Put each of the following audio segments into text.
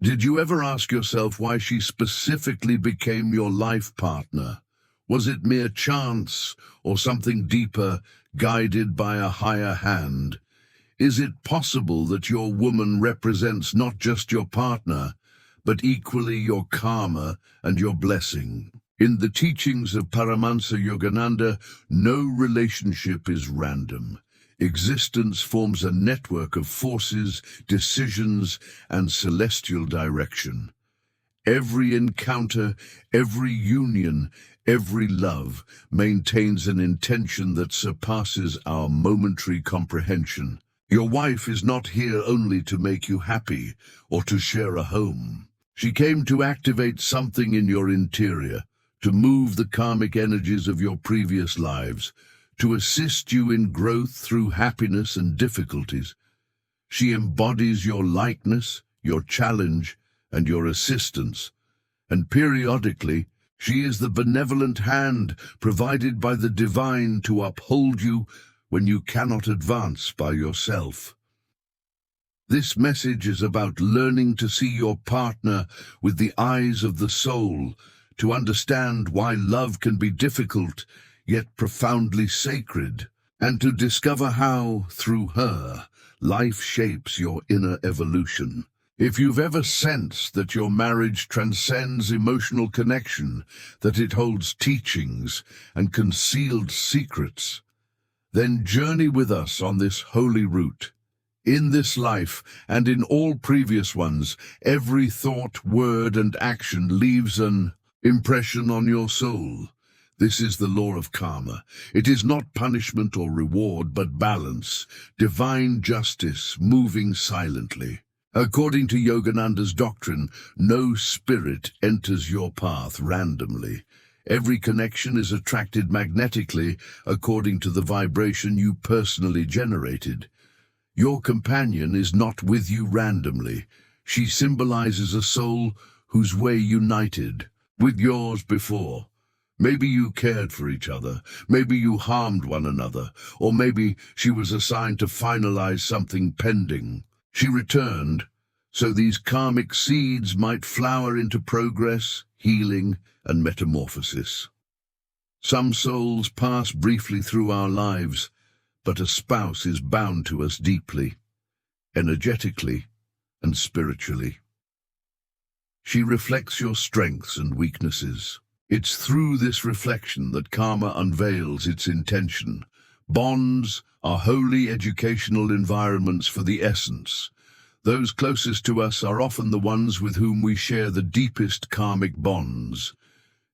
Did you ever ask yourself why she specifically became your life partner? Was it mere chance or something deeper, guided by a higher hand? Is it possible that your woman represents not just your partner, but equally your karma and your blessing? In the teachings of Paramahansa Yogananda, no relationship is random. Existence forms a network of forces, decisions, and celestial direction. Every encounter, every union, every love maintains an intention that surpasses our momentary comprehension. Your wife is not here only to make you happy or to share a home. She came to activate something in your interior, to move the karmic energies of your previous lives, to assist you in growth through happiness and difficulties. She embodies your likeness, your challenge, and your assistance, and periodically she is the benevolent hand provided by the divine to uphold you when you cannot advance by yourself. This message is about learning to see your partner with the eyes of the soul, to understand why love can be difficult yet profoundly sacred, and to discover how, through her, life shapes your inner evolution. If you've ever sensed that your marriage transcends emotional connection, that it holds teachings and concealed secrets, then journey with us on this holy route. In this life, and in all previous ones, every thought, word, and action leaves an impression on your soul. This is the law of karma. It is not punishment or reward, but balance, divine justice moving silently. According to Yogananda's doctrine, no spirit enters your path randomly. Every connection is attracted magnetically according to the vibration you personally generated. Your companion is not with you randomly. She symbolizes a soul whose way united with yours before. Maybe you cared for each other, maybe you harmed one another, or maybe she was assigned to finalize something pending. She returned, so these karmic seeds might flower into progress, healing, and metamorphosis. Some souls pass briefly through our lives, but a spouse is bound to us deeply, energetically, and spiritually. She reflects your strengths and weaknesses. It's through this reflection that karma unveils its intention. Bonds are holy educational environments for the essence. Those closest to us are often the ones with whom we share the deepest karmic bonds.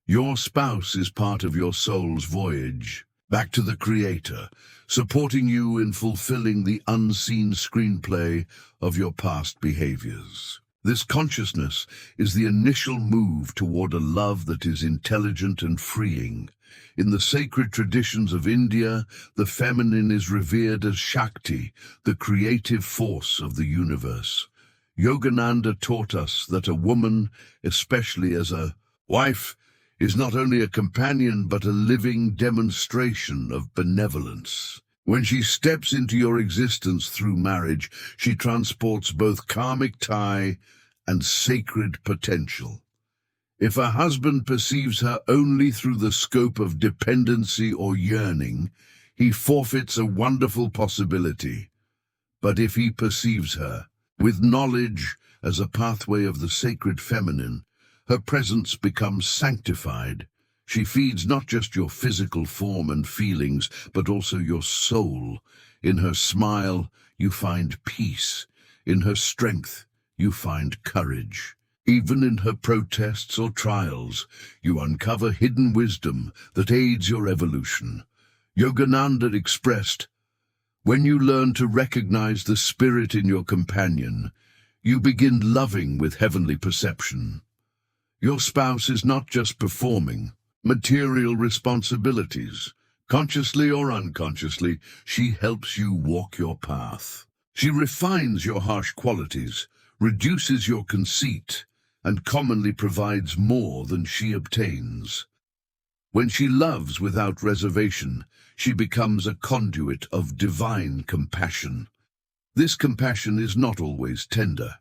Your spouse is part of your soul's voyage back to the Creator, supporting you in fulfilling the unseen screenplay of your past behaviors. This consciousness is the initial move toward a love that is intelligent and freeing. In the sacred traditions of India, the feminine is revered as Shakti, the creative force of the universe. Yogananda taught us that a woman, especially as a wife, is not only a companion but a living demonstration of benevolence. When she steps into your existence through marriage, she transports both karmic tie and sacred potential. If a husband perceives her only through the scope of dependency or yearning, he forfeits a wonderful possibility. But if he perceives her with knowledge as a pathway of the sacred feminine, her presence becomes sanctified. She feeds not just your physical form and feelings, but also your soul. In her smile, you find peace. In her strength, you find courage. Even in her protests or trials, you uncover hidden wisdom that aids your evolution. Yogananda expressed, "When you learn to recognize the spirit in your companion, you begin loving with heavenly perception." Your spouse is not just performing material responsibilities. Consciously or unconsciously, she helps you walk your path. She refines your harsh qualities, reduces your conceit, and commonly provides more than she obtains. When she loves without reservation, she becomes a conduit of divine compassion. This compassion is not always tender.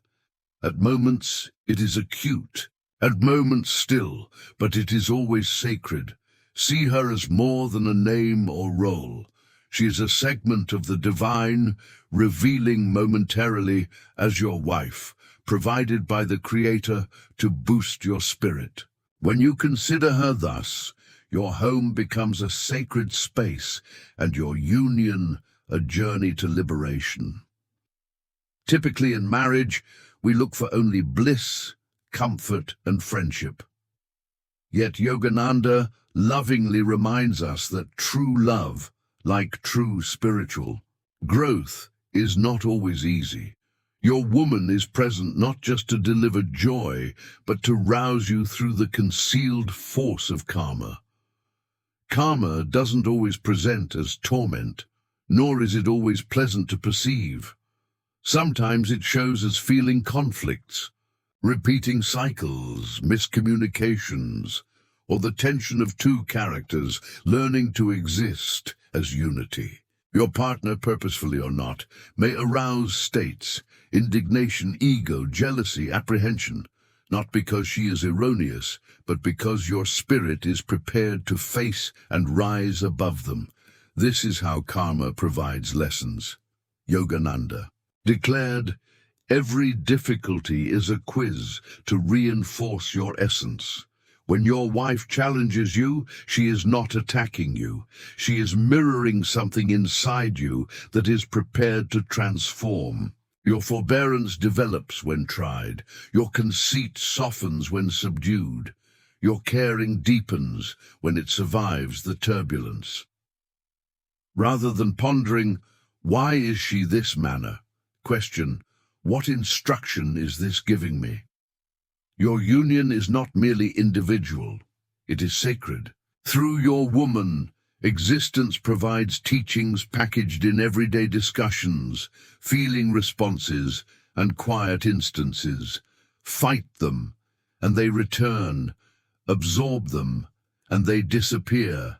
At moments, it is acute. At moments still, but it is always sacred. See her as more than a name or role. She is a segment of the divine, revealing momentarily as your wife, provided by the Creator to boost your spirit. When you consider her thus, your home becomes a sacred space and your union a journey to liberation. Typically in marriage, we look for only bliss, comfort, and friendship. Yet Yogananda lovingly reminds us that true love, like true spiritual growth, is not always easy. Your woman is present not just to deliver joy, but to rouse you through the concealed force of karma. Karma doesn't always present as torment, nor is it always pleasant to perceive. Sometimes it shows as feeling conflicts, repeating cycles, miscommunications, or the tension of two characters learning to exist as unity. Your partner, purposefully or not, may arouse states, indignation, ego, jealousy, apprehension, not because she is erroneous, but because your spirit is prepared to face and rise above them. This is how karma provides lessons. Yogananda declared, "Every difficulty is a quiz to reinforce your essence." When your wife challenges you, she is not attacking you. She is mirroring something inside you that is prepared to transform. Your forbearance develops when tried. Your conceit softens when subdued. Your caring deepens when it survives the turbulence. Rather than pondering, "Why is she this manner?" question, "What instruction is this giving me?" Your union is not merely individual, it is sacred. Through your woman, existence provides teachings packaged in everyday discussions, feeling responses, and quiet instances. Fight them, and they return. Absorb them, and they disappear.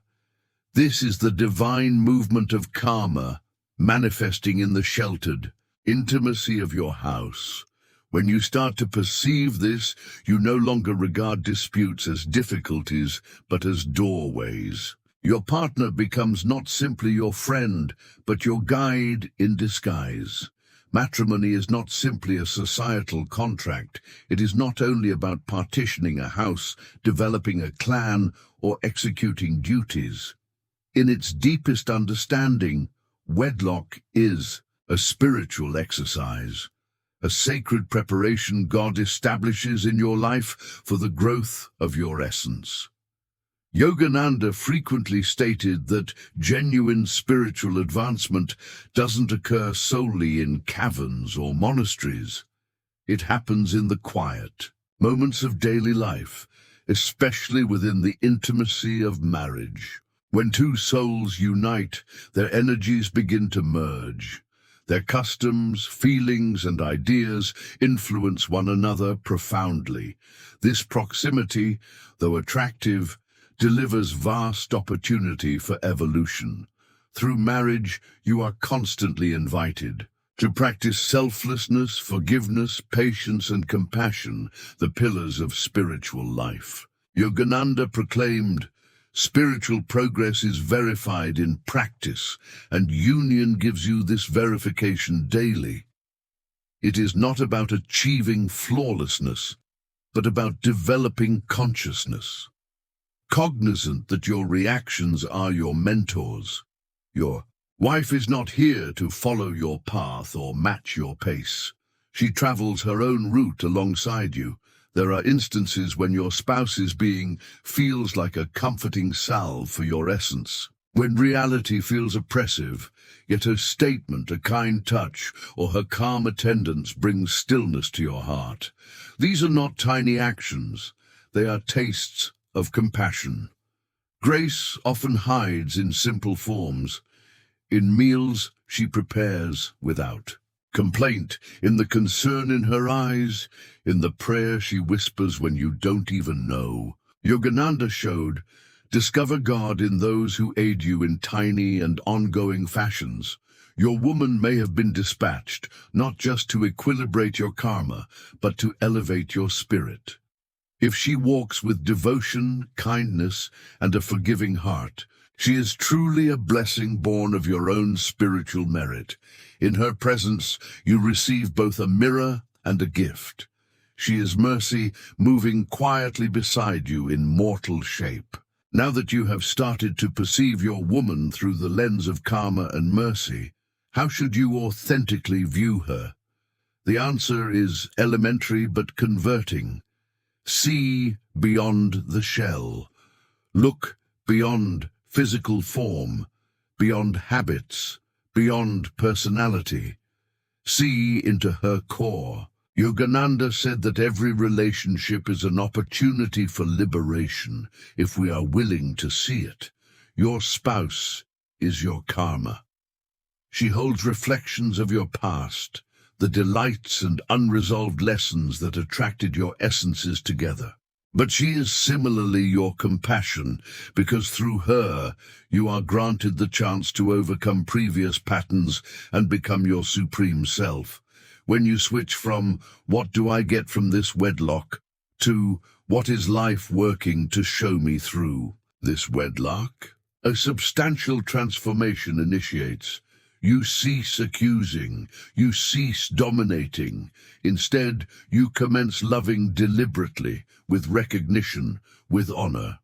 This is the divine movement of karma, manifesting in the sheltered intimacy of your house. When you start to perceive this, you no longer regard disputes as difficulties, but as doorways. Your partner becomes not simply your friend, but your guide in disguise. Matrimony is not simply a societal contract. It is not only about partitioning a house, developing a clan, or executing duties. In its deepest understanding, wedlock is a spiritual exercise, a sacred preparation God establishes in your life for the growth of your essence. Yogananda frequently stated that genuine spiritual advancement doesn't occur solely in caverns or monasteries. It happens in the quiet moments of daily life, especially within the intimacy of marriage. When two souls unite, their energies begin to merge. Their customs, feelings, and ideas influence one another profoundly. This proximity, though attractive, delivers vast opportunity for evolution. Through marriage, you are constantly invited to practice selflessness, forgiveness, patience, and compassion, the pillars of spiritual life. Yogananda proclaimed, "Spiritual progress is verified in practice, and union gives you this verification daily." It is not about achieving flawlessness, but about developing consciousness. Cognizant that your reactions are your mentors. Your wife is not here to follow your path or match your pace. She travels her own route alongside you. There are instances when your spouse's being feels like a comforting salve for your essence, when reality feels oppressive, yet her statement, a kind touch, or her calm attendance brings stillness to your heart. These are not tiny actions, they are tastes of compassion. Grace often hides in simple forms. In meals she prepares without complaint, in the concern in her eyes, in the prayer she whispers when you don't even know. Yogananda showed, discover God in those who aid you in tiny and ongoing fashions. Your woman may have been dispatched, not just to equilibrate your karma, but to elevate your spirit. If she walks with devotion, kindness, and a forgiving heart, she is truly a blessing born of your own spiritual merit. In her presence, you receive both a mirror and a gift. She is mercy, moving quietly beside you in mortal shape. Now that you have started to perceive your woman through the lens of karma and mercy, how should you authentically view her? The answer is elementary but converting. See beyond the shell. Look beyond physical form, beyond habits, beyond personality. See into her core. Yogananda said that every relationship is an opportunity for liberation if we are willing to see it. Your spouse is your karma. She holds reflections of your past, the delights and unresolved lessons that attracted your essences together. But she is similarly your compassion, because through her you are granted the chance to overcome previous patterns and become your supreme self. When you switch from "what do I get from this wedlock" to "what is life working to show me through this wedlock," a substantial transformation initiates. You cease accusing, you cease dominating. Instead, you commence loving deliberately, with recognition, with honor.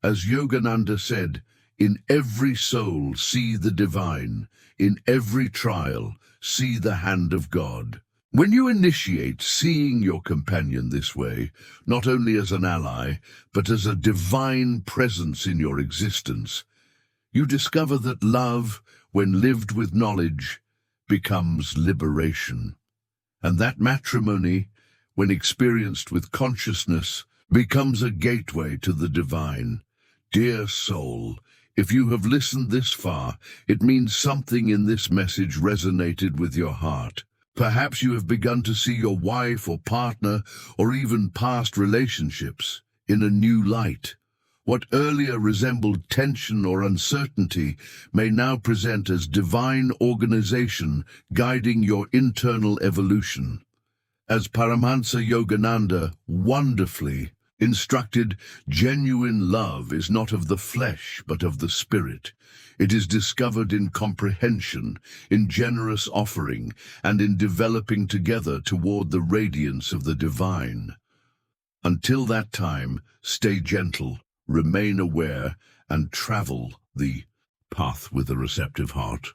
As Yogananda said, in every soul see the divine, in every trial see the hand of God. When you initiate seeing your companion this way, not only as an ally, but as a divine presence in your existence, you discover that love, when lived with knowledge, becomes liberation. And that matrimony, when experienced with consciousness, becomes a gateway to the divine. Dear soul, if you have listened this far, it means something in this message resonated with your heart. Perhaps you have begun to see your wife or partner, or even past relationships, in a new light. What earlier resembled tension or uncertainty may now present as divine organization guiding your internal evolution. As Paramahansa Yogananda wonderfully instructed, genuine love is not of the flesh but of the spirit. It is discovered in comprehension, in generous offering, and in developing together toward the radiance of the divine. Until that time, stay gentle, remain aware, and travel the path with a receptive heart.